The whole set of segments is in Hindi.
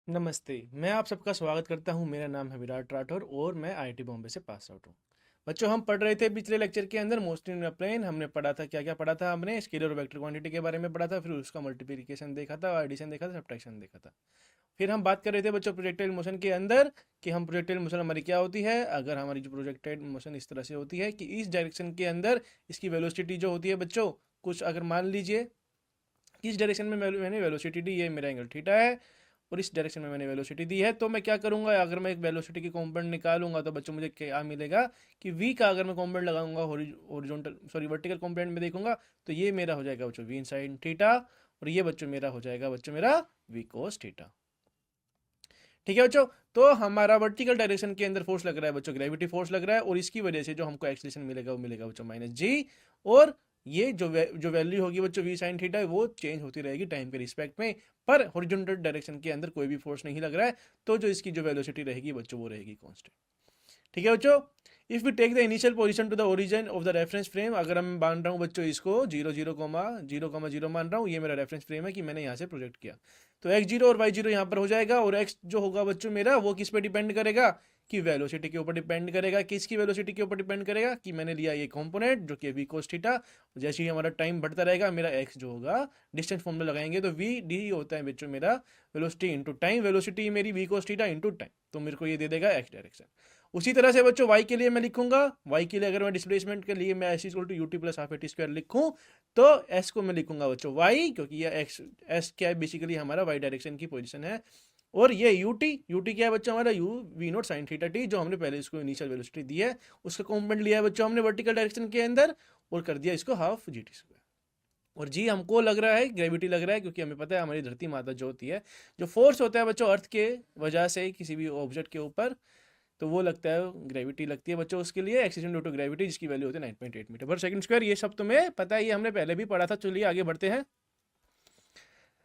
नमस्ते, मैं आप सबका स्वागत करता हूं। मेरा नाम है विराट राठौर और मैं आईआईटी बॉम्बे से पास आउट हूं। बच्चों, हम पढ़ रहे थे पिछले लेक्चर के अंदर मोशन इन अ प्लेन। हमने पढ़ा था, क्या क्या पढ़ा था हमने? स्केलर और वेक्टर क्वांटिटी के बारे में पढ़ा था, फिर उसका मल्टीप्लिकेशन देखा था, एडिशन देखा था, सब्ट्रैक्शन देखा था। फिर हम बात कर रहे थे बच्चों प्रोजेक्टाइल मोशन के अंदर कि हम प्रोजेक्टाइल मोशन हमारी क्या होती है। अगर हमारी जो प्रोजेक्टाइल मोशन इस तरह से होती है कि इस डायरेक्शन के अंदर इसकी वेलोसिटी जो होती है बच्चों, कुछ अगर मान लीजिए किस डायरेक्शन में मैंने वेलोसिटी दी, ये मेरा एंगल थीटा है और इस डायरेक्शन में मैंने वेलोसिटी दी है, तो मैं क्या करूंगा? अगर मैं एक वेलोसिटी की कंपोनेंट निकालूंगा तो बच्चों मुझे क्या मिलेगा कि v का अगर मैं कंपोनेंट लगाऊंगा हॉरिजॉन्टल सॉरी वर्टिकल कंपोनेंट में देखूंगा तो ये मेरा हो जाएगा बच्चों v sin थीटा, और ये बच्चों मेरा हो जाएगा बच्चों मेरा v cos थीटा। ठीक है बच्चों, तो हमारा वर्टिकल डायरेक्शन के अंदर फोर्स लग रहा है बच्चों, ग्रेविटी फोर्स लग रहा है, और इसकी वजह से जो हमको एक्सलेशन मिलेगा वो मिलेगा बच्चों माइनस जी। और ये जो वैल्यू होगी बच्चों वी साइन थीटा वो चेंज होती रहेगी टाइम के रिस्पेक्ट में, पर हॉरिजॉन्टल डायरेक्शन के अंदर कोई भी फोर्स नहीं लग रहा है, तो जो इसकी जो वेलोसिटी रहेगी बच्चों वो रहेगी कांस्टेंट। ठीक है बच्चों, if we take the initial position to the origin of the reference frame, अगर मैं मान रहा हूँ बच्चों इसको 0 0 0 मान रहा हूँ, ये मेरा रेफरेंस फ्रेम है कि मैंने यहाँ से प्रोजेक्ट किया, तो x0 और y0 यहाँ पर हो जाएगा, और x जो होगा बच्चों मेरा वो किस पे डिपेंड करेगा कि वेलोसिटी के ऊपर डिपेंड करेगा। किसकी वेलोसिटी के ऊपर डिपेंड करेगा कि मैंने लिया ये कंपोनेंट जो कि v cos थीटा। जैसे ही हमारा टाइम बढ़ता रहेगा मेरा x जो होगा डिस्टेंस फॉर्मूला लगाएंगे तो v d होता है बच्चों मेरा वेलोसिटी इंटू टाइम, वेलोसिटी मेरी v cos theta into time, तो मेरे को ये दे देगा x डायरेक्शन। उसी तरह से बच्चों y के लिए मैं लिखूंगा, y के लिए अगर मैं डिस्प्लेसमेंट के लिए मैं s equal to ut plus half a t square लिखूं तो s को मैं लिखूंगा बच्चों y, क्योंकि ये x s क्या है बेसिकली हमारा y डायरेक्शन की पोजीशन है, और ये ut क्या है बच्चों हमारा u v not sign theta T, जो हमने पहले इसको इनिशियल वेलोसिटी दी है उसका कॉम्पोनेंट लिया है बच्चों हमने वर्टिकल डायरेक्शन के अंदर और कर दिया इसको हाफ जी टी स्क्वायर। और जी हमको लग रहा है ग्रेविटी लग रहा है, क्योंकि हमें पता है हमारी धरती माता जो होती है, जो फोर्स होता है बच्चों अर्थ के वजह से किसी भी ऑब्जेक्ट के ऊपर, तो वो लगता है ग्रेविटी लगती है बच्चों उसके लिए एक्सीलरेशन ड्यू टू ग्रेविटी, जिसकी वैल्यू होती है 9.8 मीटर पर सेकंड स्क्वायर। ये सब तुम्हें पता है, ये हमने पहले भी पढ़ा था। चलिए आगे बढ़ते हैं।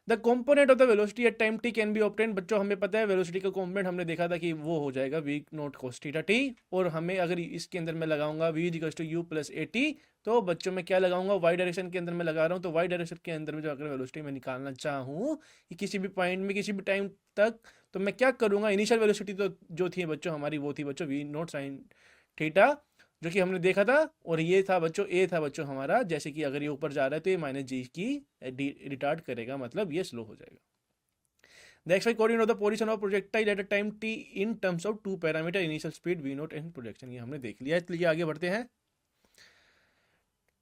The component of the velocity at time T can be obtain, बच्चों हमें पता है वेलोसिटी का कॉम्पोनेंट हमने देखा था कि वो हो जाएगा v not cos theta t, और हमें अगर इसके अंदर मैं लगाऊंगा v equal to u plus a t, तो बच्चों मैं क्या लगाऊंगा वाई डायरेक्शन के अंदर मैं लगा रहा हूँ, तो वाई डायरेक्शन के अंदर में जो अगर वेलोसिटी मैं निकालना चाहूँ कि किसी भी पॉइंट में किसी भी टाइम तक, तो मैं क्या करूंगा? इनिशियल वेलोसिटी तो जो थी बच्चों हमारी वो थी बच्चों वी नॉट साइन थीटा, जो कि हमने देखा था, और ये था बच्चों ए था बच्चों हमारा, जैसे कि अगर ये ऊपर जा रहा है तो ये माइनस जी की रिटार्ड करेगा, मतलब ये स्लो हो जाएगा। The xy coordinate of the position of projectile at a time t in terms of two parameter initial speed v naught and projection, ये हमने देख लिया है। चलिए आगे बढ़ते हैं।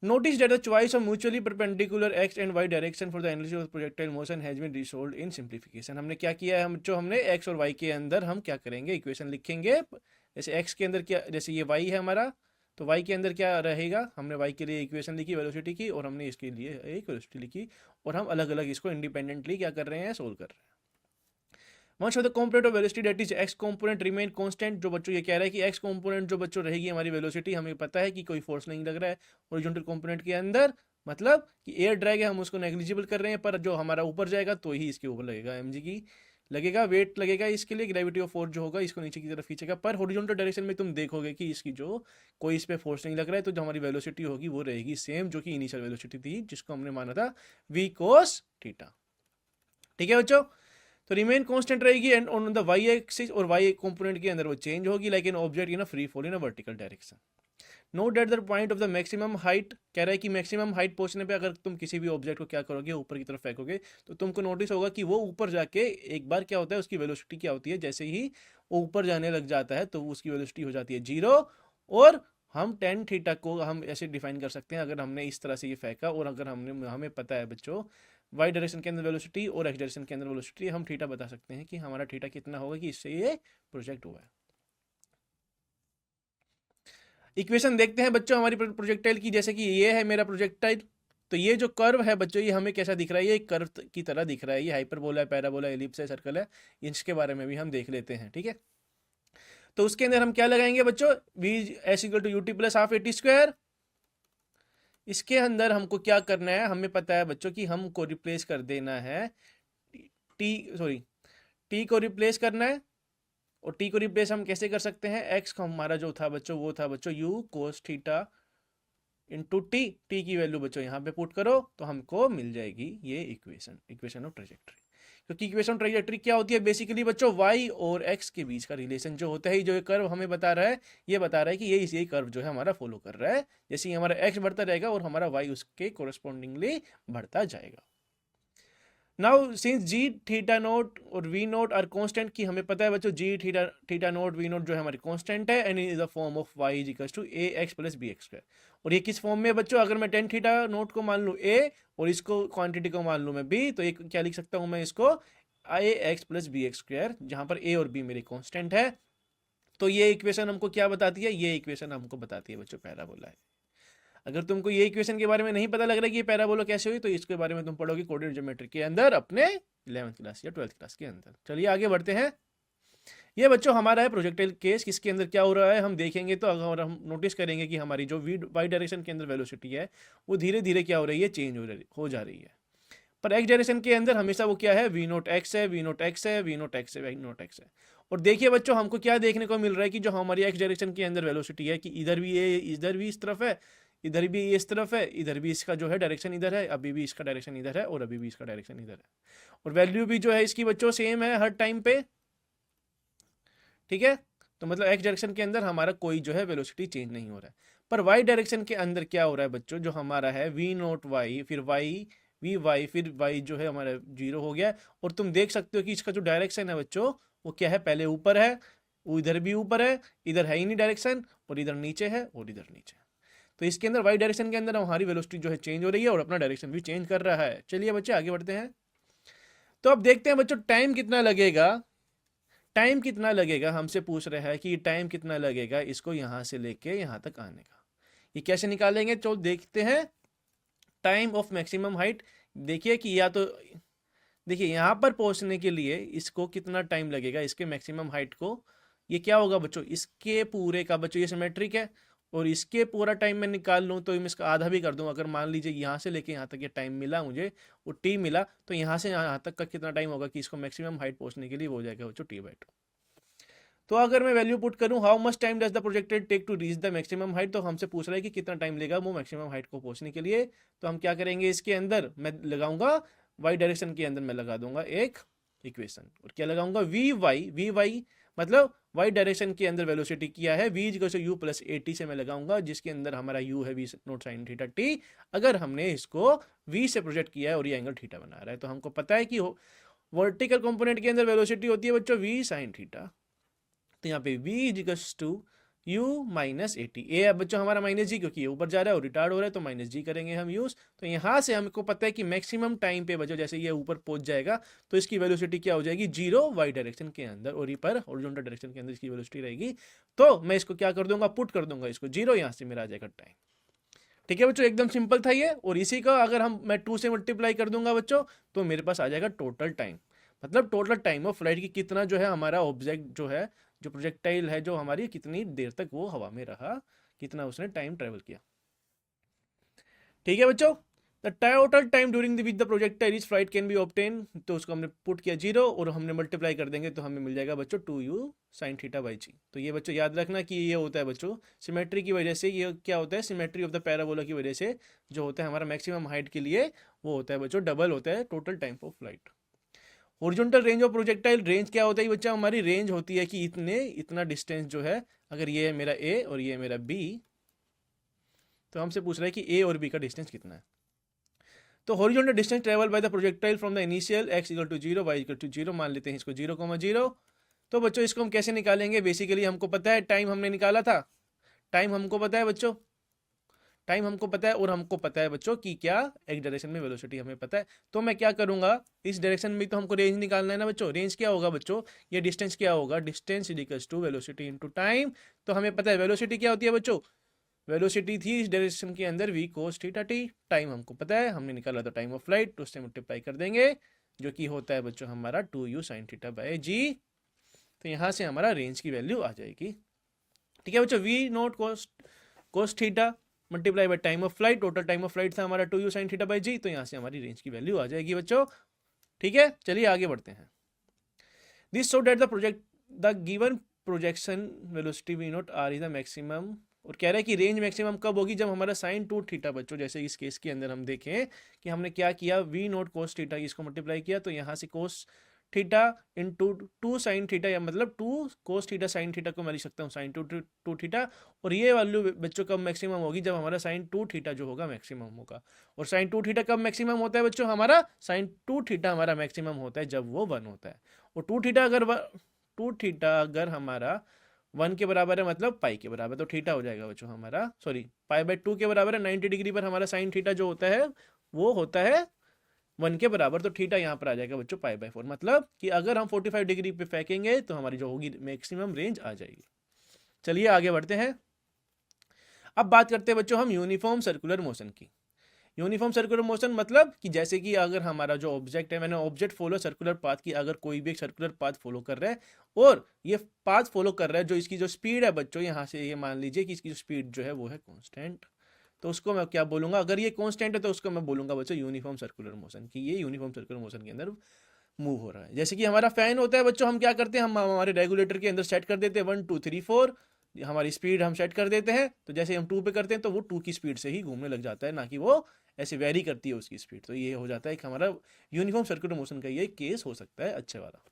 Notice that the choice of mutually perpendicular x and y direction for the analysis of projectile motion has been resolved in simplification। हमने क्या किया है, हम जो हमने x और y के अंदर हम क्या करेंगे, इक्वेशन लिखेंगे। जैसे x के अंदर क्या, जैसे ये y है हमारा, तो y के अंदर क्या रहेगा, हमने y के लिए इक्वेशन लिखी वेलोसिटी की, और हमने इसके लिए एक वेलोसिटी लिखी, और हम अलग अलग इसको इंडिपेंडेंटली क्या कर रहे हैं, सोल्व कर रहे हैं। Once of the component of velocity that is x component remain constant, जो बच्चों ये कह रहा है कि एक्स कंपोनेंट जो बच्चों रहेगी हमारी वेलोसिटी, हमें पता है कि कोई फोर्स नहीं लग रहा है हॉरिजॉन्टल कंपोनेंट के अंदर, मतलब कि एयर ड्रैग है हम उसको नेग्लिजिबल कर रहे हैं, पर जो हमारा ऊपर जाएगा तो ही इसके ऊपर लगेगा एमजी की लगेगा वेट लगेगा इसके लिए, ग्रेविटी ऑफ फोर्स जो होगा इसको नीचे की तरफ खींचेगा, पर हॉरिजॉन्टल डायरेक्शन में तुम देखोगे कि इसकी जो कोई इस पे फोर्स नहीं लग रहा है, तो जो हमारी वेलोसिटी होगी वो रहेगी सेम, जो कि इनिशियल वेलोसिटी थी जिसको हमने माना था वी कोस थीटा। ठीक है बच्चों, तो रिमेन कांस्टेंट रहेगी and on the y axis, और वाई कंपोनेंट के अंदर वो चेंज होगी like an object in a free fall in a vertical direction. Note that the point of the maximum height, कह रहा है कि मैक्सिमम हाइट पहुंचने पे अगर तुम किसी भी ऑब्जेक्ट को क्या करोगे ऊपर की तरफ फेंकोगे, तो तुमको नोटिस होगा कि वो ऊपर जाके एक बार क्या होता है उसकी वेलोसिटी क्या होती है, जैसे ही वो ऊपर जाने लग जाता है तो उसकी वेलोसिटी हो जाती है जीरो, और हम टेन थीटा को हम ऐसे डिफाइन कर सकते हैं अगर हमने इस तरह से ये फेंका, और अगर हमने हमें पता है बच्चों वाई डायरेक्शन के अंदर वेलोसिटी और एक्स डायरेक्शन के अंदर वेलोसिटी, हम थीटा बता सकते हैं कि हमारा थीटा कितना होगा कि इससे ये प्रोजेक्ट हुआ है। इक्वेशन देखते हैं बच्चों हमारी प्रोजेक्टाइल की, जैसे कि ये है मेरा प्रोजेक्टाइल, तो ये जो कर्व है बच्चों ये हमें कैसा दिख रहा है, ये एक कर्व की तरह दिख रहा है, ये हाइपरबोला है, पैराबोला, एलिप्स है, सर्कल है, इसके बारे में भी हम देख लेते हैं। ठीक है, तो उसके अंदर हम क्या लगाएंगे बच्चों, v s equal to u t plus half a t square. इसके अंदर हमको क्या करना है, हमें पता है बच्चों कि हमको रिप्लेस कर देना है टी सॉरी टी को रिप्लेस करना है, और टी को रिप्लेस हम कैसे कर सकते हैं, एक्स को हमारा जो था बच्चों वो था बच्चों you cos theta into T, T की वैल्यू बच्चों यहाँ पे पुट करो तो हमको मिल जाएगी ये इक्वेशन, इक्वेशन ऑफ ट्रेजेक्टरी। क्योंकि इक्वेशन ट्रेजेक्ट्री क्या होती है बेसिकली बच्चों, वाई और एक्स के बीच का रिलेशन जो होता है, जो ये कर्व हमें बता रहा है, ये बता रहा है कि यही कर्व जो है हमारा फॉलो कर रहा है। जैसे ही हमारा एक्स बढ़ता रहेगा और हमारा वाई उसके कोरस्पॉन्डिंगली बढ़ता जाएगा। Now since g theta naught और वी नोट आर कांस्टेंट, की हमें पता है बच्चों g theta naught v naught जो है हमारी कांस्टेंट है, and in the form of y is equals to a x plus b x square. और ये किस फॉर्म में है बच्चों, अगर मैं टेन थीटा नोट को मान लूँ ए और इसको क्वांटिटी को मान लूँ मैं बी, तो एक क्या लिख सकता हूँ मैं इसको a x plus b x square, जहां पर ए और बी मेरी कांस्टेंट है। तो ये इक्वेशन हमको क्या बताती है, ये इक्वेशन हमको बताती है बच्चों पैराबोला है। अगर तुमको ये इक्वेशन के बारे में नहीं पता लग रहा है कि ये पैराबोला कैसे हुई, तो इसके बारे में तुम पढ़ोगे कोऑर्डिनेट ज्योमेट्री के अंदर अपने 11th क्लास या 12th क्लास के अंदर। चलिए आगे बढ़ते हैं। ये बच्चों हमारा है प्रोजेक्टाइल केस, किसके अंदर क्या हो रहा है हम देखेंगे। तो अगर हम नोटिस करेंगे कि हमारी जो वाई डायरेक्शन के अंदर वेलोसिटी है वो धीरे धीरे क्या हो रही है, चेंज हो जा रही है। पर एक्स डायरेक्शन के अंदर हमेशा वो क्या है, वी नोट एक्स है, वी नोट एक्स है, वी नोट एक्स है, वी नोट एक्स है। और देखिए बच्चों हमको क्या देखने को मिल रहा है कि जो हमारी एक्स डायरेक्शन के अंदर वेलोसिटी है, कि इधर भी ये, इधर भी इस तरफ है, इधर भी इस तरफ है, इधर भी इसका जो है डायरेक्शन इधर है, अभी भी इसका डायरेक्शन इधर है, और अभी भी इसका डायरेक्शन इधर है। और वैल्यू भी जो है इसकी बच्चों सेम है हर टाइम पे, ठीक है। तो मतलब एक्स डायरेक्शन के अंदर हमारा कोई जो है वेलोसिटी चेंज नहीं हो रहा है। पर वाई डायरेक्शन के अंदर क्या हो रहा है बच्चों, जो हमारा है वी नोट वाई, फिर वाई वी वाई, फिर वाई जो है हमारा जीरो हो गया। और तुम देख सकते हो कि इसका जो डायरेक्शन है बच्चों वो क्या है, पहले ऊपर है, वो इधर भी ऊपर है, इधर है ही नहीं डायरेक्शन, और इधर नीचे है और इधर नीचे है। तो इसके अंदर वाई डायरेक्शन के अंदर हमारी वेलोसिटी जो है चेंज हो रही है और अपना डायरेक्शन भी चेंज कर रहा है। चलिए बच्चे आगे बढ़ते हैं। तो अब देखते हैं बच्चों टाइम कितना लगेगा, टाइम कितना लगेगा, हमसे पूछ रहा है कि टाइम कितना लगेगा इसको यहां से लेके यहां तक आने का। ये कैसे निकालेंगे, तो देखते हैं। टाइम ऑफ मैक्सिमम हाइट, देखिए कि या तो देखिए यहां पर पहुंचने के लिए इसको कितना टाइम लगेगा, इसके मैक्सिमम हाइट को। ये क्या होगा बच्चों, इसके पूरे का बच्चों ये सिमेट्रिक है, और इसके पूरा टाइम मैं निकाल लूँ तो मैं इसका आधा भी कर दूँ। अगर मान लीजिए यहाँ से लेके यहाँ तक ये टाइम मिला मुझे, वो टी मिला, तो यहाँ से यहाँ तक का कितना टाइम होगा कि इसको मैक्सिमम हाइट पहुँचने के लिए, वो हो जाएगा बच्चों टी/2। तो अगर मैं वैल्यू पुट करूँ, how much time does the projected take to reach the maximum height, तो हमसे पूछ रहा है कि कितना टाइम लेगा वो मैक्सिमम हाइट को पहुँचने के लिए। तो हम क्या करेंगे, इसके अंदर मैं लगाऊंगा वाई डायरेक्शन के अंदर मैं लगा दूंगा एक इक्वेशन, और क्या लगाऊंगा वी वाई मतलब वाई डायरेक्शन के अंदर वेलोसिटी किया है v equal to u plus a t से मैं लगाऊंगा, जिसके अंदर हमारा u है v naught sine theta t. अगर हमने इसको v से प्रोजेक्ट किया है और ये एंगल थीटा बना रहा है, तो हमको पता है कि वर्टिकल कंपोनेंट के अंदर वेलोसिटी होती है बच्चों v साइन थीटा। तो यहाँ पे v equals to u minus a t. ए बच्चों हमारा माइनस जी, क्योंकि ये ऊपर जा रहा है और रिटार्ड हो रहा है, तो माइनस जी करेंगे हम यूज। तो यहाँ से हमको पता है कि मैक्सिमम टाइम पे बच्चों जैसे ये ऊपर पहुंच जाएगा तो इसकी वेलोसिटी क्या हो जाएगी, जीरो वाई डायरेक्शन के अंदर, और ये पर हॉरिजॉन्टल डायरेक्शन के अंदर इसकी वेलोसिटी रहेगी। तो मैं इसको क्या कर दूंगा, पुट कर दूंगा इसको जीरो, यहाँ से मेरा आ जाएगा टाइम। ठीक है बच्चों, एकदम सिंपल था ये। और इसी का अगर मैं 2 से मल्टीप्लाई कर दूंगा बच्चों, तो मेरे पास आ जाएगा टोटल टाइम, मतलब टोटल टाइम ऑफ फ्लाइट की कितना जो है हमारा ऑब्जेक्ट जो है, जो प्रोजेक्टाइल है जो हमारी, कितनी देर तक वो हवा में रहा, कितना उसने टाइम ट्रेवल किया। ठीक है बच्चों, the total time during with the projectile is flight can be obtain, तो उसको हमने पुट किया जीरो और हमने मल्टीप्लाई कर देंगे तो हमें मिल जाएगा बच्चों 2u साइन थीटा बाई जी। तो ये बच्चों याद रखना कि ये होता है बच्चों सिमेट्री की वजह से, ये क्या होता है सिमेट्री ऑफ द पैराबोला की वजह से जो होता है हमारा मैक्सिमम हाइट के लिए, वो होता है बच्चों डबल होता है total time of flight. Horizontal range of projectile, range क्या होता है बच्चा, हमारी रेंज होती है कि इतना डिस्टेंस जो है, अगर ये है मेरा ए और ये है मेरा बी, तो हमसे पूछ रहा है कि ए और बी का डिस्टेंस कितना है। तो horizontal distance travel by the projectile from the initial x equal to 0 y equal to 0, मान लेते हैं इसको 0,0। तो बच्चों इसको हम कैसे निकालेंगे, बेसिकली हमको पता है टाइम हमने निकाला था, टाइम हमको पता है बच्चों, टाइम हमको पता है, और हमको पता है बच्चों कि क्या एक डायरेक्शन में वेलोसिटी हमें पता है। तो मैं क्या करूंगा, इस डायरेक्शन में तो हमको रेंज निकालना है ना बच्चों, रेंज क्या होगा बच्चों, ये डिस्टेंस क्या होगा, distance equals to velocity into time. तो हमें पता है वेलोसिटी क्या होती है बच्चों, वेलोसिटी थी इस डायरेक्शन के अंदर v cos theta T, time हमको पता है, हमने निकाला था टाइम ऑफ फ्लाइट, तो उससे मल्टीप्लाई कर देंगे, जो कि होता है बच्चों हमारा 2u साइन थीटा बाय जी। तो यहाँ से हमारा रेंज की वैल्यू आ जाएगी। ठीक है बच्चों, v not cos theta multiply by time of flight, total time of flight था हमारा 2u साइन थीटा बाय जी, तो यहाँ से हमारी रेंज की वैल्यू आ जाएगी बच्चों। ठीक है, चलिए आगे बढ़ते हैं। This show that the given projection velocity v naught r is the maximum और कह रहा है कि रेंज मैक्सिमम कब होगी, जब हमारा साइन टू थीटा बच्चों, जैसे इस केस के अंदर हम देखें कि हमने क्या किया, वी नोट कोस थीटा इसको मल्टीप्लाई किया, तो यहाँ से cos theta into sine theta, या मतलब two cos theta sine theta को मैं लिख सकता हूँ साइन टू थीटा। और ये वैल्यू बच्चों कब मैक्सिमम होगी, जब हमारा साइन टू थीटा जो होगा मैक्सिमम होगा। और साइन टू थीटा कब मैक्सिमम होता है बच्चों, हमारा साइन टू थीटा हमारा मैक्सिमम होता है जब वो 1 होता है। और टू थीटा अगर हमारा 1 के बराबर है मतलब पाई के बराबर, तो थीटा हो जाएगा बच्चों हमारा, सॉरी पाई बाय 2 के बराबर है, 90 डिग्री पर हमारा साइन थीटा जो होता है वो होता है 1 के बराबर, तो थीटा यहाँ पर आ जाएगा बच्चों पाई बाय 4। मतलब कि अगर हम 45 डिग्री पे फेंकेंगे तो हमारी जो होगी मैक्सिमम रेंज आ जाएगी। चलिए आगे बढ़ते हैं। अब बात करते हैं बच्चों हम यूनिफॉर्म सर्कुलर मोशन की। यूनिफॉर्म सर्कुलर मोशन मतलब कि जैसे कि अगर हमारा जो ऑब्जेक्ट है, मैंने ऑब्जेक्ट फॉलो सर्कुलर पाथ की, अगर कोई भी एक सर्कुलर पाथ फॉलो कर रहा है और ये पाथ फॉलो कर रहा है, जो इसकी जो स्पीड है बच्चों, यहाँ से ये मान लीजिए कि इसकी जो स्पीड जो है वो है कांस्टेंट, तो उसको मैं क्या बोलूंगा, अगर ये कांस्टेंट है तो उसको मैं बोलूंगा बच्चों यूनिफॉर्म सर्कुलर मोशन की, ये यूनिफॉर्म सर्कुलर मोशन के अंदर मूव हो रहा है। जैसे कि हमारा फैन होता है बच्चों, हम क्या करते हैं, हम हमारे रेगुलेटर के अंदर सेट कर देते हैं 1 2 3 4, हमारी स्पीड हम सेट कर देते हैं, तो जैसे हम 2 पे करते हैं तो वो 2 की स्पीड से ही घूमने लग जाता है, ना कि वो ऐसे वेरी करती है उसकी स्पीड। तो ये हो जाता है कि हमारा यूनिफॉर्म सर्कुलर मोशन का ये केस हो सकता है अच्छे वाला।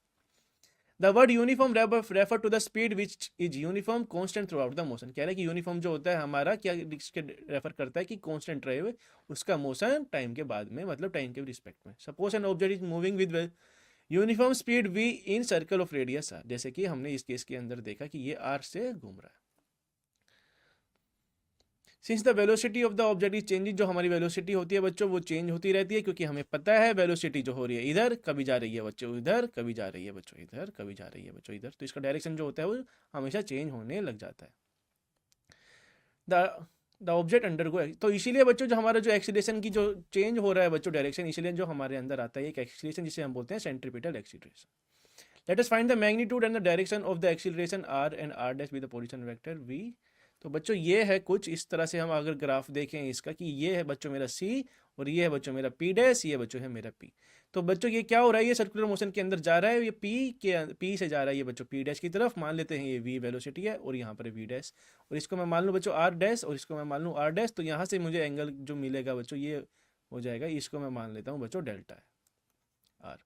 The word uniform refer to the speed which is uniform constant throughout the motion. कह रहे हैं कि यूनिफॉर्म जो होता है हमारा क्या रेफर करता है कि कांस्टेंट रहे हुए उसका मोशन टाइम के बाद में, मतलब टाइम के रिस्पेक्ट में। Suppose an object is moving with uniform speed v in circle of radius r, जैसे कि हमने इस केस के अंदर देखा कि ये r से घूम रहा है। Since the velocity of the object is changing, जो हमारी वेलोसिटी होती है बच्चों वो चेंज होती रहती है, क्योंकि हमें पता है वेलोसिटी जो हो रही है इधर कभी जा रही है बच्चों, इधर कभी जा रही है बच्चों, इधर कभी जा रही है बच्चों, इधर, तो इसका डायरेक्शन जो होता है वो हमेशा चेंज होने लग जाता है। द ऑब्जेक्ट अंडरगो, तो इसीलिए बच्चों जो हमारा जो एक्सीलरेशन की जो चेंज हो रहा है बच्चों डायरेक्शन, इसीलिए जो हमारे अंदर आता है एक एक्सीलरेशन जिसे हम बोलते हैं centripetal acceleration. Let us find the magnitude and the direction of the acceleration r and r dash with the position vector v. तो बच्चों ये है कुछ इस तरह से, हम अगर ग्राफ देखें इसका कि ये है बच्चों मेरा सी और ये है बच्चों मेरा पी डैश, ये बच्चों है मेरा पी। तो बच्चों ये क्या हो रहा है, ये सर्कुलर मोशन के अंदर जा रहा है, ये पी से जा रहा है ये बच्चों पी डैश की तरफ, मान लेते हैं ये वी वेलोसिटी है और यहाँ पर वी डैश, और इसको मैं मान लूँ बच्चों आर डैश और इसको मैं मान लूँ आर डैश, तो यहाँ से मुझे एंगल जो मिलेगा बच्चों ये हो जाएगा, इसको मैं मान लेता हूँ बच्चों डेल्टा है आर।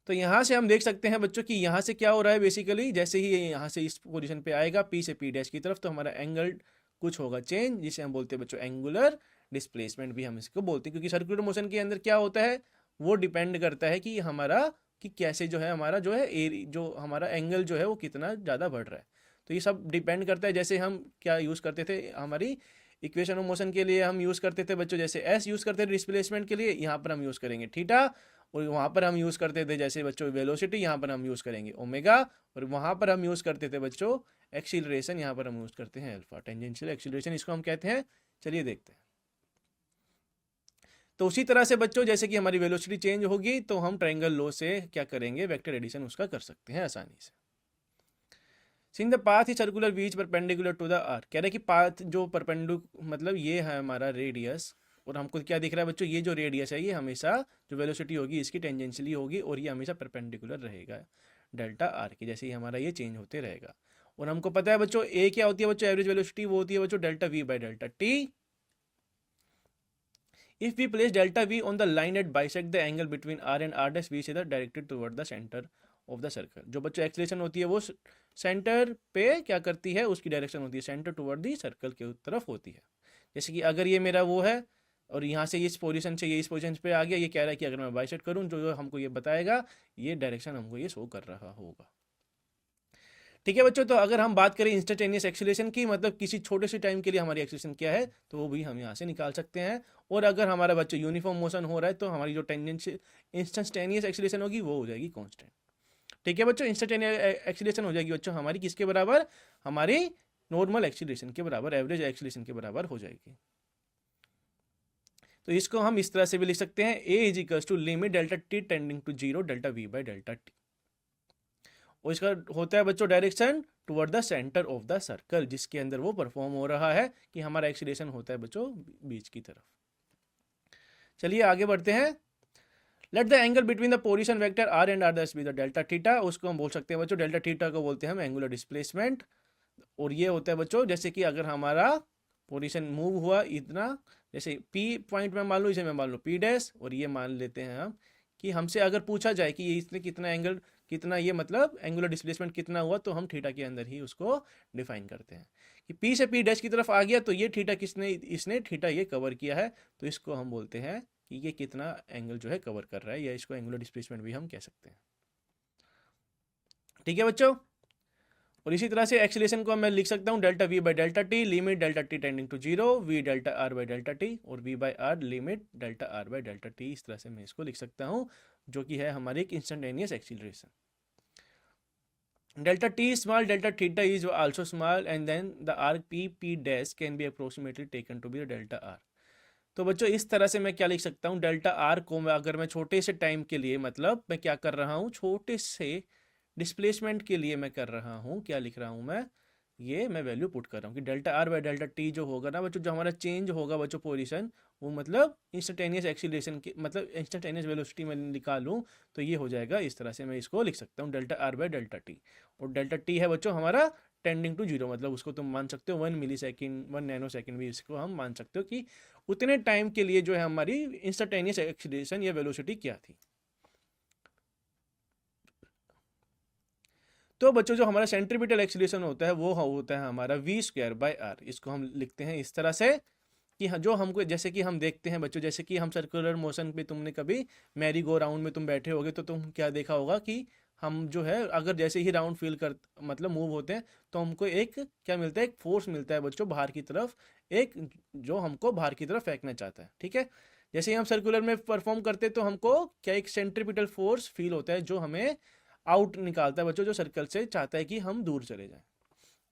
तो यहाँ से हम देख सकते हैं बच्चों कि यहाँ से क्या हो रहा है, बेसिकली जैसे ही ये यहाँ से इस पोजीशन पे आएगा पी से पी डैश की तरफ, तो हमारा एंगल कुछ होगा चेंज, जिसे हम बोलते हैं बच्चों एंगुलर डिस्प्लेसमेंट भी हम इसको बोलते हैं, क्योंकि सर्कुलर मोशन के अंदर क्या होता है वो डिपेंड करता है कि हमारा कि कैसे जो है हमारा जो है जो हमारा एंगल जो है वो कितना ज़्यादा बढ़ रहा है। तो ये सब डिपेंड करता है, जैसे हम क्या यूज़ करते थे हमारी इक्वेशन ऑफ मोशन के लिए हम यूज़ करते थे बच्चों, जैसे एस यूज़ करते थे डिस्प्लेसमेंट के लिए, यहाँ पर हम यूज़ करेंगे थीटा, और वहाँ पर हम यूज़ करते थे जैसे बच्चों वेलोसिटी, यहाँ पर हम यूज़ करेंगे ओमेगा, और वहाँ पर हम यूज़ करते थे बच्चों एक्सीलरेशन, यहाँ पर हम यूज़ करते हैं अल्फा, टेंजेंशियल एक्सीलरेशन इसको हम कहते हैं। चलिए देखते हैं। तो उसी तरह से बच्चों जैसे कि हमारी वेलोसिटी चेंज होगी तो हम ट्रायंगल लॉ से क्या करेंगे, वेक्टर एडिशन उसका कर सकते हैं आसानी से। Since the path is circular बीच परपेंडिकुलर टू द आर, कह रहे हैं कि पाथ जो परपेंडिकुलर मतलब ये है हमारा रेडियस, और हमको क्या दिख रहा है बच्चों, ये जो रेडियस है ये हमेशा जो वेलोसिटी होगी इसकी टेंजेंशियली होगी और ये हमेशा परपेंडिकुलर रहेगा डेल्टा आर की, जैसे ही हमारा ये चेंज होते रहेगा। और हमको पता है बच्चों ए क्या होती है बच्चों, एवरेज वेलोसिटी, वो होती है बच्चों delta v by delta t. If we place delta v on the line at bisect the angle between r and r dash, v is directed toward the centre of the circle. जो बच्चों एक्सीलरेशन होती है वो सेंटर पे क्या करती है, उसकी डायरेक्शन होती है सेंटर टुवर्ड दी सर्कल के तरफ होती है। जैसे कि अगर ये मेरा वो है और यहाँ से इस पोजीशन से ये इस पोजीशन पे आ गया, ये कह रहा है कि अगर मैं बाइसेक्ट करूँ जो हमको ये बताएगा ये डायरेक्शन हमको ये शो कर रहा होगा। ठीक है बच्चों, तो अगर हम बात करें इंस्टेंटेनियस एक्सीलरेशन की, मतलब किसी छोटे से टाइम के लिए हमारी एक्सीलरेशन क्या है, तो वो भी हम यहाँ से निकाल सकते हैं। और अगर हमारा बच्चों यूनिफॉर्म मोशन हो रहा है तो हमारी जो टेंजेंशियल इंस्टेंटेनियस एक्सीलरेशन होगी वो हो जाएगी कांस्टेंट। ठीक है बच्चों, इंस्टेंटेनियस एक्सीलरेशन हो जाएगी बच्चों हमारी किसके बराबर, हमारी नॉर्मल एक्सीलरेशन के बराबर, एवरेज एक्सीलरेशन के बराबर हो जाएगी। तो इसको हम इस तरह से भी लिख सकते हैं, a is equals to limit delta t tending to zero delta v by delta t, और इसका होता है बच्चों direction toward the centre of the circle, जिसके अंदर वो परफॉर्म हो रहा है कि हमारा एक्सीलरेशन होता है बच्चों बीच की तरफ। चलिए आगे बढ़ते हैं। Let the angle between the position vector r and r dash be the delta theta, उसको हम बोल सकते हैं बच्चों डेल्टा थीटा को बोलते हैं हम एंगुलर डिस्प्लेसमेंट, और ये होता है बच्चों जैसे कि अगर हमारा पोजीशन मूव हुआ इतना, जैसे पी पॉइंट में मान लो, इसे मैं मान लो पी डैश, और ये मान लेते हैं हम कि हमसे अगर पूछा जाए कि ये इसने कितना एंगल, कितना ये मतलब एंगुलर डिस्प्लेसमेंट कितना हुआ, तो हम थीटा के अंदर ही उसको डिफाइन करते हैं कि पी से पी डैश की तरफ आ गया तो ये थीटा किसने, इसने थीटा ये कवर किया है, तो इसको हम बोलते हैं कि ये कितना एंगल जो है कवर कर रहा है, या इसको एंगुलर डिस्प्लेसमेंट भी हम कह सकते हैं। ठीक है बच्चों, और इसी तरह से एक्सीलरेशन को मैं लिख सकता हूँ delta v by delta t, limit delta t tending to zero, v delta r by delta t, और v by r limit delta r by delta t. इस तरह से मैं इसको लिख सकता हूँ, जो कि है हमारी एक instantaneous acceleration. Delta t small, delta theta is also small, and then the arc p p dash can be approximately taken to be delta r. तो बच्चों इस तरह से मैं क्या लिख सकता हूँ, डेल्टा आर को मैं अगर मैं छोटे से टाइम के लिए, मतलब मैं क्या कर रहा हूँ, छोटे से डिस्प्लेसमेंट के लिए मैं कर रहा हूँ, क्या लिख रहा हूँ मैं, ये मैं वैल्यू पुट कर रहा हूँ कि delta r by delta T जो होगा ना बच्चों, जो हमारा चेंज होगा बच्चों पोजीशन, वो मतलब इंस्टेंटेनियस एक्सीलरेशन की, मतलब इंस्टेंटेनियस वेलोसिटी में निकालूँ तो ये हो जाएगा। इस तरह से मैं इसको लिख सकता हूँ delta r by delta t, और डेल्टा टी है बच्चों हमारा टेंडिंग टू जीरो, मतलब उसको तुम मान सकते हो 1 मिली सेकेंड, 1 नैनो सेकेंड भी इसको हम मान सकते हो कि उतने टाइम के लिए जो है हमारी इंस्टेंटेनियस एक्सीलरेशन या वेलोसिटी क्या थी। तो बच्चों जो हमारा सेंट्रीपिटल एक्सीलरेशन होता है वो होता है हमारा वी स्क्वायर बाय आर। इसको हम लिखते हैं इस तरह से कि जो हमको, जैसे कि हम देखते हैं बच्चों, जैसे कि हम सर्कुलर मोशन पे, तुमने कभी मैरी गो राउंड में तुम बैठे होगे तो तुम क्या देखा होगा कि हम जो है अगर जैसे ही राउंड फील कर, मतलब मूव होते हैं, तो हमको एक क्या मिलता है, एक फोर्स मिलता है बच्चों बाहर की तरफ, एक जो हमको बाहर की तरफ फेंकना चाहता है। ठीक है, जैसे ही हम सर्कुलर में परफॉर्म करते हैं तो हमको क्या एक सेंट्रीपिटल फोर्स फील होता है जो हमें आउट निकालता है बच्चों, जो सर्कल से चाहता है कि हम दूर चले जाएं।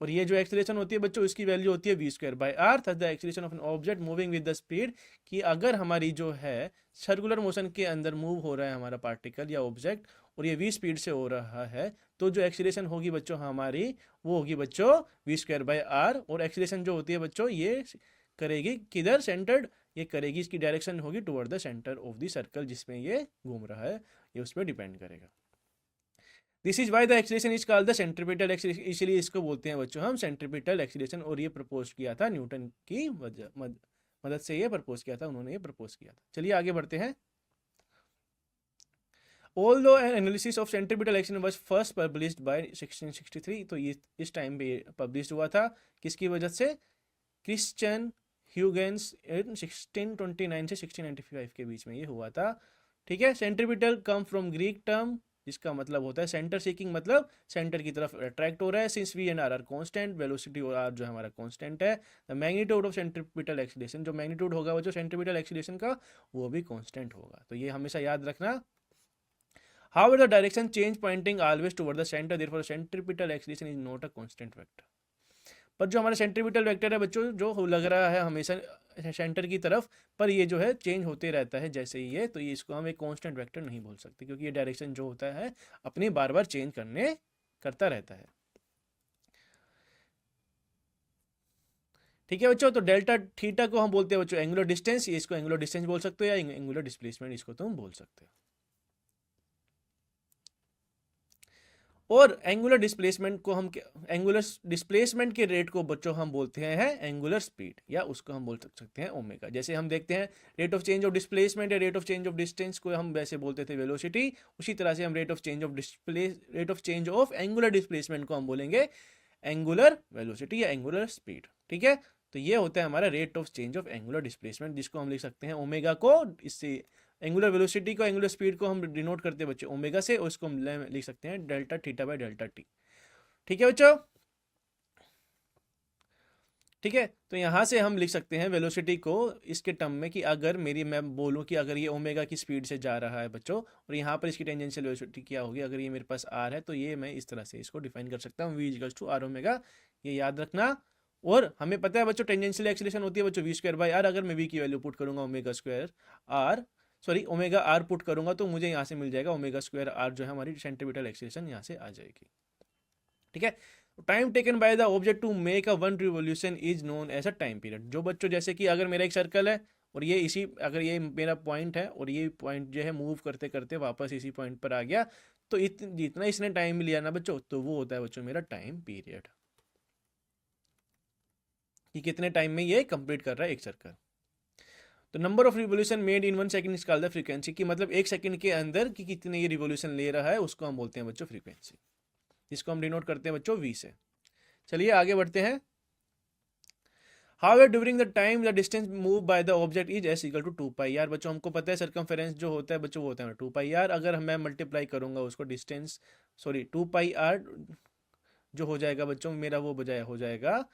और ये जो एक्सीलरेशन होती है बच्चों, इसकी वैल्यू होती है v square by r, thus the acceleration of an object moving with the speed, कि अगर हमारी जो है सर्कुलर मोशन के अंदर मूव हो रहा है हमारा पार्टिकल या ऑब्जेक्ट, और ये वी स्पीड से हो रहा है, तो जो एक्सीलरेशन होगी बच्चों हमारी, वो होगी बच्चों वी स्क्वायर बाय आर। और एक्सीलरेशन जो होती है बच्चों ये करेगी किधर, सेंटर्ड, ये करेगी, इसकी डायरेक्शन होगी toward the centre of the circle जिसमें ये घूम रहा है, ये उस पर डिपेंड करेगा। This is why the acceleration is called the centripetal acceleration, इसलिए इसको बोलते हैं बच्चों हम सेंट्रीपिटल एक्सीलरेशन। और ये प्रपोज किया था न्यूटन की मदद से, ये प्रपोज किया था, उन्होंने ये प्रपोज किया था। चलिए आगे बढ़ते हैं। Although an analysis of centripetal action was first published by 1663, तो ये इस टाइम पे पब्लिश हुआ था, किसकी वजह से, क्रिश्चियन ह्यूगेंस 1629 से 1695 के बीच में ये हुआ था। ठीक है, centripetal come from Greek term, जिसका मतलब होता है सेंटर सीकिंग, मतलब सेंटर की तरफ अट्रैक्ट हो रहा है। Since v and r are constant, velocity और आर जो हमारा कांस्टेंट है, the magnitude of centripetal acceleration, जो मैग्नीट्यूड होगा वो जो सेंट्रीपिटल एक्सीलरेशन का, वो भी कांस्टेंट होगा। तो ये हमेशा याद रखना। However, the direction change pointing always toward the center, therefore centripetal acceleration is not a constant vector. पर जो हमारा सेंट्रीपिटल वेक्टर है बच्चों, जो लग रहा है हमेशा सेंटर की तरफ, पर ये जो है चेंज होते रहता है जैसे ही ये, तो ये इसको हम एक कांस्टेंट वेक्टर नहीं बोल सकते, क्योंकि ये डायरेक्शन जो होता है अपनी बार बार चेंज करता रहता है। ठीक है बच्चों, तो डेल्टा थीटा को हम बोलते हैं बच्चों एंगुलर डिस्टेंस, ये इसको एंगुलर डिस्टेंस बोल सकते हो, या एंगुलर डिस्प्लेसमेंट इसको तुम बोल सकते हो। और एंगुलर डिस्प्लेसमेंट को हम, एंगुलर डिस्प्लेसमेंट के रेट को बच्चों हम बोलते हैं एंगुलर स्पीड, या उसको हम बोल सकते हैं ओमेगा। जैसे हम देखते हैं rate of change of displacement या rate of change of distance को हम वैसे बोलते थे वेलोसिटी, उसी तरह से हम rate of change of angular displacement को हम बोलेंगे एंगुलर वेलोसिटी या एंगुलर स्पीड। ठीक है, तो ये होता है हमारा rate of change of angular displacement, जिसको हम लिख सकते हैं ओमेगा को, इससे एंगुलर वेलोसिटी को, एंगुलर स्पीड को हम डिनोट करते हैं बच्चे ओमेगा से, और उसको हम लिख सकते हैं delta theta by delta T. ठीक है बच्चों, ठीक है, तो यहाँ से हम लिख सकते हैं वेलोसिटी को इसके टर्म में, कि अगर मैं बोलूँ कि अगर ये ओमेगा की स्पीड से जा रहा है बच्चों, और यहाँ पर इसकी टेंजेंशियल वेलोसिटी क्या होगी, अगर ये मेरे पास आर है, तो ये मैं इस तरह से इसको डिफाइन कर सकता हूँ, v equals to r omega, ये याद रखना। और हमें पता है बच्चों टेंजेंशियल एक्सीलरेशन होती है बच्चों वी स्क्वायर बाय आर, अगर मैं वी की वैल्यू पुट करूँगा omega square r, sorry omega r put करूँगा, तो मुझे यहाँ से मिल जाएगा ओमेगा स्क्वायर आर, जो है हमारी सेंटीमीटर एक्सीलरेशन यहाँ से आ जाएगी। ठीक है, time taken by the object to make a one revolution is known as a time period. जो बच्चों जैसे कि अगर मेरा एक सर्कल है, और ये इसी, अगर ये मेरा पॉइंट है, और ये पॉइंट जो है मूव करते करते वापस इसी पॉइंट पर आ गया, तो जितना इसने टाइम लिया ना बच्चों, तो वो होता है बच्चों मेरा टाइम पीरियड। कि कितने टाइम में ये कंप्लीट कर रहा है एक सर्कल। तो number of revolution made in 1 second is called the frequency, कि मतलब 1 सेकंड के अंदर कि कितने ये रिवोल्यूशन ले रहा है उसको हम बोलते हैं बच्चों फ्रीक्वेंसी, जिसको हम डिनोट करते हैं बच्चों वी से। चलिए आगे बढ़ते हैं। However, during the time the distance moved by the object is s equal to 2 pi r। बच्चों हमको पता है सर्कमफेरेंस जो होता है बच्चों वो होता है 2 pi r। अगर मैं मल्टीप्लाई करूंगा उसको डिस्टेंस, सॉरी 2 pi r जो हो जाएगा बच्चों मेरा वो बजाय हो जाएगा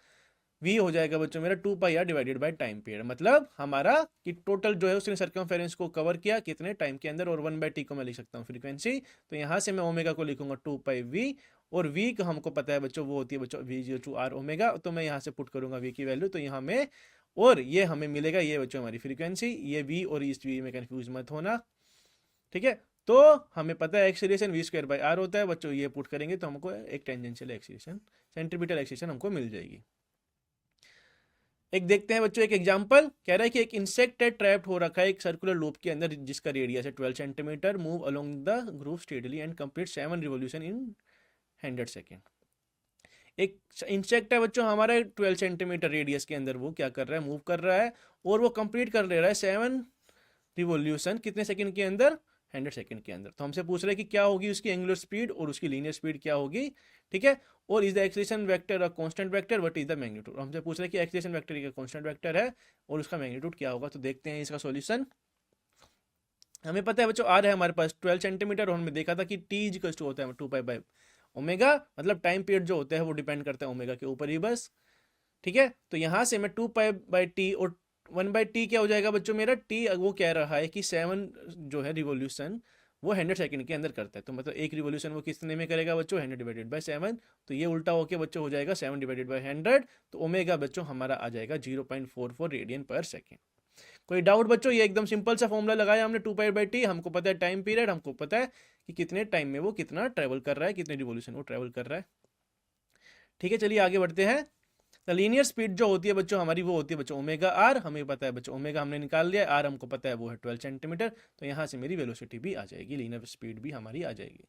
v हो जाएगा बच्चों मेरा 2 pi r divided by time period. मतलब हमारा कि टोटल जो है उसने सर्कमफेरेंस को कवर किया कितने टाइम के अंदर, और 1/t को मैं लिख सकता हूँ फ्रीक्वेंसी। तो यहाँ से मैं ओमेगा को लिखूंगा 2 pi v, और v का हमको पता है बच्चों वो होती है बच्चों v equal to r omega. तो मैं यहाँ से पुट करूंगा v की वैल्यू, तो यहाँ में और ये हमें मिलेगा ये बच्चों हमारी फ्रीक्वेंसी। ये v और इस v में कंफ्यूज मत होना, ठीक है। तो हमें पता है acceleration v square by r होता है बच्चों, ये पुट करेंगे तो हमको एक टेंजेंशियल एक्सीलरेशन, सेंट्रीपिटल एक्सीलरेशन हमको मिल जाएगी। एक देखते हैं बच्चों एक एग्जांपल, कह रहा है कि एक इंसेक्ट है ट्रैप्ड हो रखा है एक सर्कुलर लूप के अंदर जिसका रेडियस है 12 centimetre, move along the groove steadily and complete 7 revolution in 100 second. एक इंसेक्ट है बच्चों हमारा 12 सेंटीमीटर रेडियस के अंदर, वो क्या कर रहा है मूव कर रहा है, और वो कंप्लीट कर ले रहा है 7 रिवोल्यूशन कितने सेकंड के अंदर, 100 सेकंड के अंदर। तो हमसे पूछ रहा है कि क्या होगी उसकी एंगुलर स्पीड और उसकी लीनियर स्पीड क्या होगी, ठीक है। और is the acceleration vector a constant vector, what is the magnitude. हमसे पूछ रहा है कि एक्सीलरेशन वेक्टर एक कांस्टेंट वेक्टर है और उसका मैग्नीट्यूड क्या होगा। तो देखते हैं इसका सॉल्यूशन। हमें पता है बच्चों आर है हमारे पास 12 सेंटीमीटर, और हमने देखा था कि टी इक्वल टू होता है 2 पाई बाय ओमेगा, मतलब टाइम पीरियड जो होता है वो डिपेंड करता है ओमेगा के ऊपर ही बस, ठीक है। तो यहाँ से मैं 2 पाई बाय टी और 1/t क्या हो जाएगा बच्चों मेरा, टी वो कह रहा है कि 7 जो है रिवोल्यूशन वो 100 सेकंड के अंदर करता है। तो मतलब एक रिवोल्यूशन वो कितने में करेगा बच्चों, 100 डिवाइडेड बाय 7। तो ये उल्टा होके बच्चों हो जाएगा 7 डिवाइडेड बाय 100। तो ओमेगा बच्चों हमारा आ जाएगा 0.44 रेडियन पर सेकेंड। कोई डाउट बच्चों, ये एकदम सिंपल सा फॉर्मूला लगाया हमने 2 पाई बाय टी। हमको पता है टाइम पीरियड, हमको पता है कि कितने टाइम में वो कितना ट्रेवल कर रहा है, कितने रिवोल्यूशन वो ट्रेवल कर रहा है, ठीक है। चलिए आगे बढ़ते हैं। लीनियर स्पीड जो होती है बच्चों हमारी वो होती है बच्चों ओमेगा आर। हमें पता है बच्चों ओमेगा हमने निकाल लिया, आर हमको पता है वो है 12 सेंटीमीटर। तो यहाँ से मेरी वेलोसिटी भी आ जाएगी, लीनियर स्पीड भी हमारी आ जाएगी।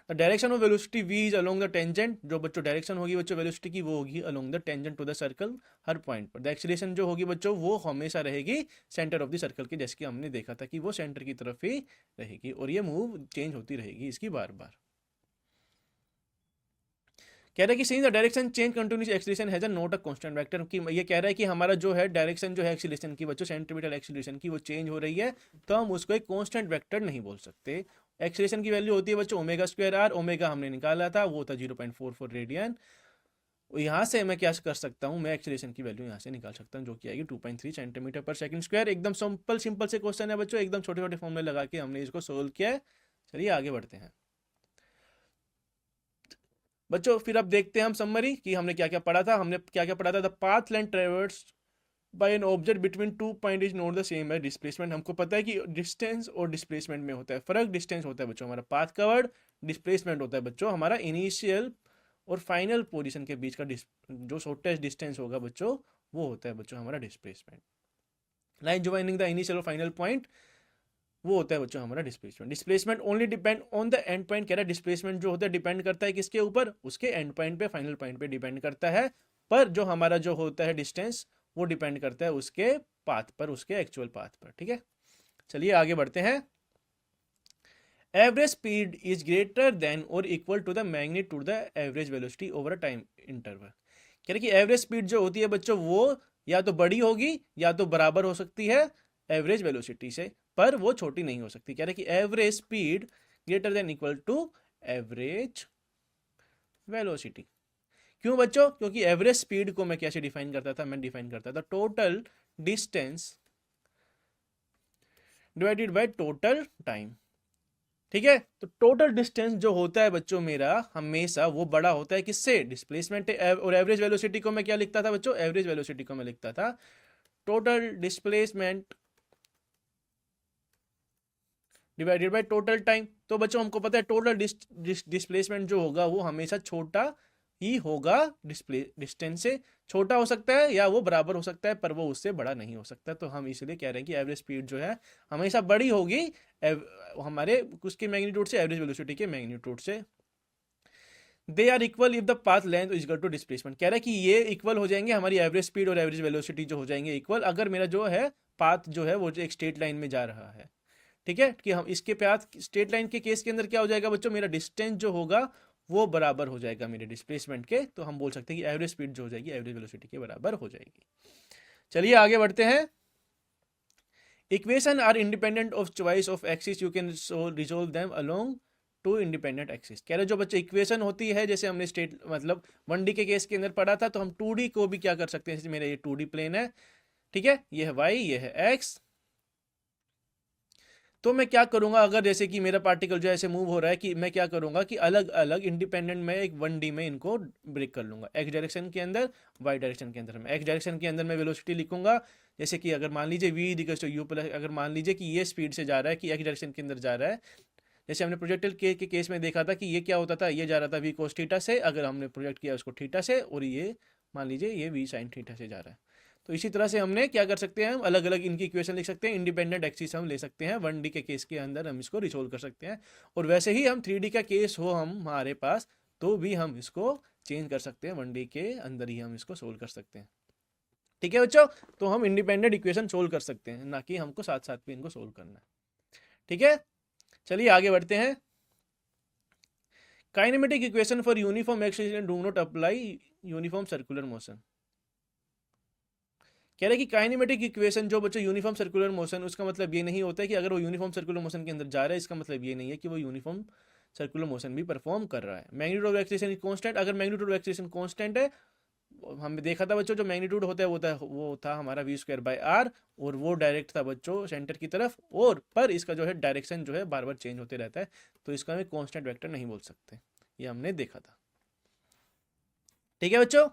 The direction of velocity v is along the tangent, जो बच्चों डायरेक्शन होगी बच्चों वेलोसिटी की वो होगी along the tangent to the circle हर पॉइंट पर। द एक्सीलरेशन जो होगी बच्चों वो हमेशा रहेगी सेंटर ऑफ द सर्कल के, जैसे कि हमने देखा था कि वो सेंटर की तरफ ही रहेगी, और ये मूव चेंज होती रहेगी इसकी बार बार। कह रहा है कि since the direction change continuous acceleration has a not a constant vector, कि ये कह रहा है कि हमारा जो है डायरेक्शन जो है एक्सीलरेशन की बच्चों सेंटीमीटर एक्सीलरेशन की वो चेंज हो रही है, तो हम उसको एक कांस्टेंट वेक्टर नहीं बोल सकते। एक्सीलरेशन की वैल्यू होती है बच्चों ओमेगा स्क्वायर आर, ओमेगा हमने निकाला था वो था 0.44 रेडियन। यहाँ से मैं क्या कर सकता हूँ, मैं एक्सीलरेशन की वैल्यू यहाँ से निकाल सकता हूँ जो कि आएगी 2.3 सेंटीमीटर पर सेकंड स्क्वायर। एकदम सिंपल सिंपल से क्वेश्चन है बच्चों, एकदम छोटे छोटे फॉर्मूले लगा के हमने इसको सोल्व किया है। चलिए आगे बढ़ते हैं बच्चों। फिर अब देखते हैं हम समरी कि हमने क्या क्या पढ़ा था। हमने क्या क्या पढ़ा था, the path length traverse by an object between 2 point is not the same as displacement. हमको पता है कि डिस्टेंस और डिस्प्लेसमेंट में होता है फर्क। डिस्टेंस होता है बच्चों हमारा पाथ कवर्ड, डिस्प्लेसमेंट होता है बच्चों हमारा इनिशियल और फाइनल पोजीशन के बीच का जो शॉर्टेस्ट डिस्टेंस होगा बच्चों वो होता है बच्चों हमारा displacement. Line joining the initial और फाइनल पॉइंट वो होता है बच्चों हमारा displacement. Displacement only depend on the end point, कह रहा है डिस्प्लेसमेंट जो होता है डिपेंड करता है किसके ऊपर, उसके एंड पॉइंट पे, फाइनल पॉइंट पे डिपेंड करता है। पर जो हमारा जो होता है डिस्टेंस वो डिपेंड करता है उसके पाथ पर, उसके एक्चुअल पाथ पर, ठीक है। चलिए आगे बढ़ते हैं। Average speed is greater than और equal to the magnitude the average velocity over a time interval. कह रहे कि एवरेज स्पीड जो होती है बच्चों वो या तो बड़ी होगी या तो बराबर हो सकती है एवरेज वेलोसिटी से, पर वो छोटी नहीं हो सकती। कह रहे कि average speed greater than equal to average velocity. क्यों बच्चों, क्योंकि एवरेज स्पीड को मैं कैसे डिफाइन करता था, मैं डिफाइन करता था total distance divided by total time, ठीक है। तो टोटल डिस्टेंस जो होता है बच्चों मेरा हमेशा वो बड़ा होता है किससे, डिस्प्लेसमेंट। और एवरेज वेलोसिटी को मैं क्या लिखता था बच्चों, एवरेज वेलोसिटी को मैं लिखता था total displacement divided by total time. तो बच्चों हमको पता है टोटल डिस्प्लेसमेंट जो होगा वो हमेशा छोटा ही होगा, डिस्टेंस से छोटा हो सकता है या वो बराबर हो सकता है, पर वो उससे बड़ा नहीं हो सकता। तो हम इसलिए कह रहे हैं कि एवरेज स्पीड जो है हमेशा बड़ी होगी हमारे उसके मैग्नीट्यूड से, एवरेज वेलोसिटी के मैग्नीट्यूड से। They are equal if the path length is equal to displacement. कह रहा है कि ये इक्वल हो जाएंगे, हमारी एवरेज स्पीड और एवरेज वेलोसिटी जो हो जाएंगे इक्वल, अगर मेरा जो है पाथ जो है वो जो एक स्ट्रेट लाइन में जा रहा है। ठीक है, कि हम इसके पाथ स्ट्रेट लाइन के केस के अंदर क्या हो जाएगा बच्चों, मेरा डिस्टेंस जो होगा वो बराबर हो जाएगा मेरे डिस्प्लेसमेंट के, तो हम बोल सकते हैं कि एवरेज स्पीड जो हो जाएगी एवरेज वेलोसिटी के बराबर हो जाएगी। चलिए आगे बढ़ते हैं। Equation are independent of choice of axis, you can resolve them along two independent axis. कह रहे जो बच्चे इक्वेशन होती है, जैसे हमने स्टेट मतलब 1D के केस के अंदर पढ़ा था, तो हम 2D को भी क्या कर सकते हैं, जैसे मेरा ये 2D प्लेन है, ठीक है, ये है y, ये है x, तो मैं क्या करूंगा, अगर जैसे कि मेरा पार्टिकल जो ऐसे मूव हो रहा है, कि मैं क्या करूंगा कि अलग अलग इंडिपेंडेंट में एक 1D में इनको ब्रेक कर लूंगा, x डायरेक्शन के अंदर, y डायरेक्शन के अंदर। मैं x डायरेक्शन के अंदर मैं वेलोसिटी लिखूंगा, जैसे कि अगर मान लीजिए v equals to u plus, अगर मान लीजिए कि ये स्पीड से जा रहा है, कि x डायरेक्शन के अंदर जा रहा है, जैसे हमने प्रोजेक्टिल के केस में देखा था कि ये क्या होता था, ये जा रहा था v कोस थीटा से, अगर हमने प्रोजेक्ट किया उसको थीटा से, और ये मान लीजिए ये v साइन थीटा से जा रहा है। तो इसी तरह से हमने क्या कर सकते हैं, हम अलग अलग इनकी इक्वेशन लिख सकते हैं, इंडिपेंडेंट एक्सिस हम ले सकते हैं, 1D के केस के अंदर हम इसको रिसोल्व कर सकते हैं, और वैसे ही हम 3D का केस हो हम हमारे पास, तो भी हम इसको चेंज कर सकते हैं, 1D के अंदर ही हम इसको सोल्व कर सकते हैं। ठीक है बच्चों, तो हम इंडिपेंडेंट इक्वेशन सोल्व कर सकते हैं, ना कि हमको साथ साथ भी इनको सोल्व करना है। ठीक है, चलिए आगे बढ़ते हैं। Kinematic equation for uniform acceleration do not apply uniform circular motion. कह रहे कि काइनेमेटिक इक्वेशन जो बच्चों यूनिफॉर्म सर्कुलर मोशन, उसका मतलब ये नहीं होता है कि अगर वो यूनिफॉर्म सर्कुलर मोशन के अंदर जा रहा है, इसका मतलब ये नहीं है कि वो यूनिफॉर्म सर्कुलर मोशन भी परफॉर्म कर रहा है। मैग्नीट्यूड ऑफ एक्सीलरेशन कांस्टेंट, अगर मैग्नीट्यूड ऑफ एक्सीलरेशन कांस्टेंट है, हमने देखा था बच्चों जो मैग्नीट्यूड होता है वो था हमारा v²/r, और वो डायरेक्ट था बच्चों सेंटर की तरफ, और पर इसका जो है डायरेक्शन जो है बार बार चेंज होते रहता है, तो इसका हमें कांस्टेंट वेक्टर नहीं बोल सकते, ये हमने देखा था। ठीक है बच्चों,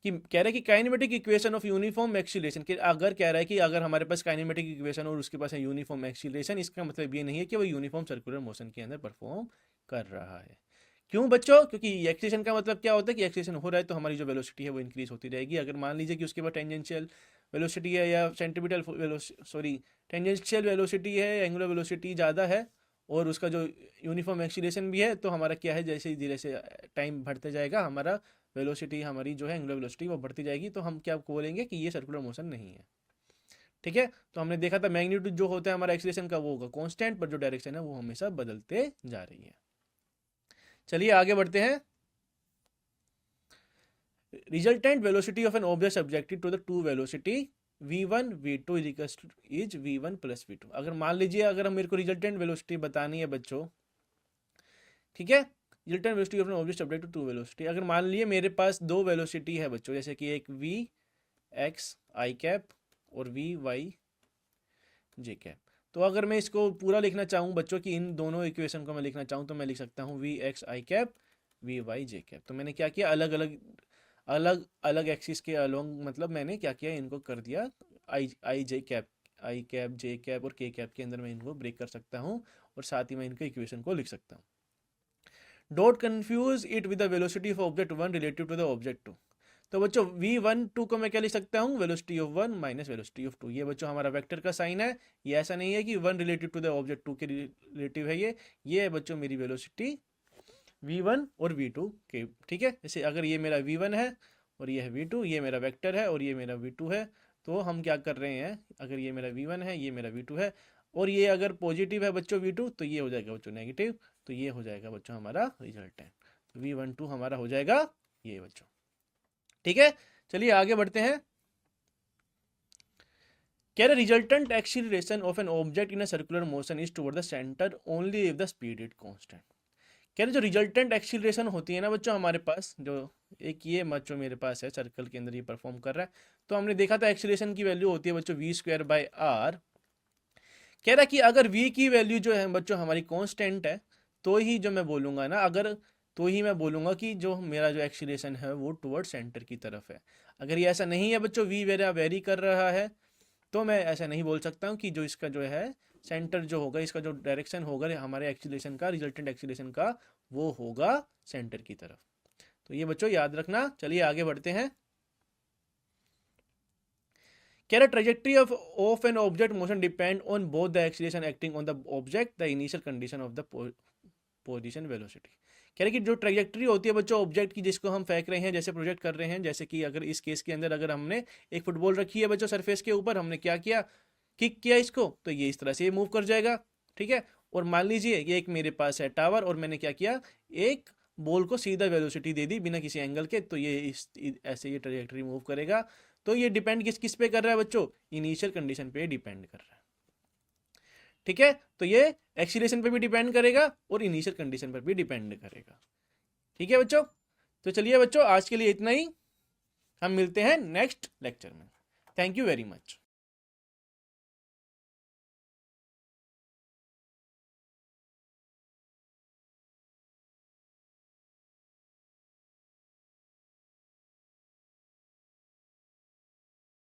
कि कह रहा है कि kinematic equation of uniform acceleration, कि अगर कह रहा है कि अगर हमारे पास काइनेमेटिक इक्वेशन और उसके पास है यूनिफॉर्म एक्सीलरेशन, इसका मतलब ये नहीं है कि वो यूनिफॉर्म सर्कुलर मोशन के अंदर परफॉर्म कर रहा है। क्यों बच्चों, क्योंकि एक्सीलरेशन का मतलब क्या होता है कि एक्सीलरेशन हो रहा है तो हमारी जो वेलोसिटी है वो इंक्रीज होती रहेगी। अगर मान लीजिए कि उसके बाद टेंजेंशियल वेलोसिटी है या सेंटीमीटर सॉरी टेंजेंशियल वेलोसिटी है, एंगुलर वेलोसिटी ज़्यादा है, और उसका जो यूनिफॉर्म एक्सीलरेशन भी है, तो हमारा क्या है, जैसे धीरे से टाइम बढ़ते जाएगा, हमारा वेलोसिटी हमारी जो है एंगुलर वेलोसिटी वो बढ़ती जाएगी, तो हम क्या बोलेंगे कि ये सर्कुलर मोशन नहीं है। ठीक है, तो हमने देखा था मैग्नीट्यूड जो होता है हमारा एक्सीलरेशन का वो होगा कांस्टेंट, पर जो डायरेक्शन है वो हमेशा बदलते जा रही है। चलिए आगे बढ़ते हैं। Resultant velocity of an object subjected to the two velocity v1 v2 is v1 plus v2। अगर मान लीजिए अगर हम मेरे को रिजल्टेंट वेलोसिटी बतानी है बच्चों, ठीक है, resultant velocity of an object subject to velocity, अगर मान लीजिए मेरे पास दो वेलोसिटी है बच्चों, जैसे कि एक v x i कैप और v y j कैप, तो अगर मैं इसको पूरा लिखना चाहूँ बच्चों कि इन दोनों इक्वेशन को मैं लिखना चाहूँ, तो मैं लिख सकता हूँ v x i cap v y j cap. तो मैंने क्या किया, अलग अलग अलग अलग एक्सिस के अलोंग, मतलब मैंने क्या किया, इनको कर दिया आई जे कैप, आई कैप, जे कैप और के कैप के अंदर मैं इनको ब्रेक कर सकता हूँ, और साथ ही मैं इनके इक्वेशन को लिख सकता हूँ। Don't confuse it with the velocity of object 1 relative to the object 2। तो बच्चों v1 2 को मैं क्या लिख सकता हूँ, velocity of 1 minus velocity of 2। ये बच्चों हमारा वेक्टर का साइन है, ये ऐसा नहीं है कि 1 रिलेटिव टू द ऑब्जेक्ट 2 के रिलेटिव है, ये है बच्चों मेरी वेलोसिटी v1 और v2 के। ठीक है, जैसे अगर ये मेरा v1 है और ये है v2, ये मेरा वेक्टर है और ये मेरा v2 है, तो हम क्या कर रहे हैं, अगर ये मेरा v1 है, ये मेरा v2 है, और ये अगर पॉजिटिव है बच्चों v2, तो ये हो जाएगा बच्चों नेगेटिव, तो ये हो जाएगा बच्चों हमारा रिजल्ट है, तो v12 हमारा हो जाएगा ये बच्चों। ठीक है, चलिए आगे बढ़ते हैं। कह रहे resultant acceleration of an object in a circular motion is toward the centre only if the speed is constant. कह रहे जो रिजल्टेंट एक्सीलरेशन होती है ना बच्चों हमारे पास, जो एक ये बच्चों मेरे पास है सर्कल के अंदर ये परफॉर्म कर रहा है, तो हमने देखा था एक्सीलरेशन की वैल्यू होती है बच्चों v²/r। कह रहा है कि अगर v की वैल्यू जो है बच्चों हमारी कांस्टेंट है, तो ही जो मैं बोलूंगा ना, अगर तो ही मैं बोलूंगा कि जो मेरा जो एक्सीलरेशन है वो टुवर्ड सेंटर की तरफ है। अगर ये ऐसा नहीं है बच्चों, v मेरा वेरी कर रहा है, तो मैं ऐसा नहीं बोल सकता हूँ कि जो इसका जो है सेंटर जो होगा, इसका जो डायरेक्शन होगा हमारे एक्सीलरेशन का, रिजल्टेंट एक्सीलरेशन का, वो होगा सेंटर की तरफ। तो ये बच्चों याद रखना। चलिए आगे बढ़ते हैं। कह रहा trajectory of an object motion depend on both the acceleration acting on the object the initial condition of the position velocity. कह रहे कि जो ट्रैजेक्टरी होती है बच्चों ऑब्जेक्ट की जिसको हम फेंक रहे हैं, जैसे प्रोजेक्ट कर रहे हैं, जैसे कि अगर इस केस के अंदर अगर हमने एक फुटबॉल रखी है बच्चों सरफेस के ऊपर, हमने क्या किया, किक किया इसको, तो ये इस तरह से ये मूव कर जाएगा, ठीक है। और मान लीजिए ये एक मेरे पास है टावर और मैंने क्या किया, एक बॉल को सीधा वेलोसिटी दे दी बिना किसी एंगल के, तो ये ऐसे ये ट्रैजेक्टरी मूव करेगा। तो ये डिपेंड किस किस पे कर रहा है बच्चों, इनिशियल कंडीशन पे डिपेंड कर रहा है, ठीक है। तो ये एक्सीलरेशन पे भी डिपेंड करेगा और इनिशियल कंडीशन पर भी डिपेंड करेगा, ठीक है बच्चों। तो चलिए बच्चों आज के लिए इतना ही, हम मिलते हैं नेक्स्ट लेक्चर में। Thank you very much.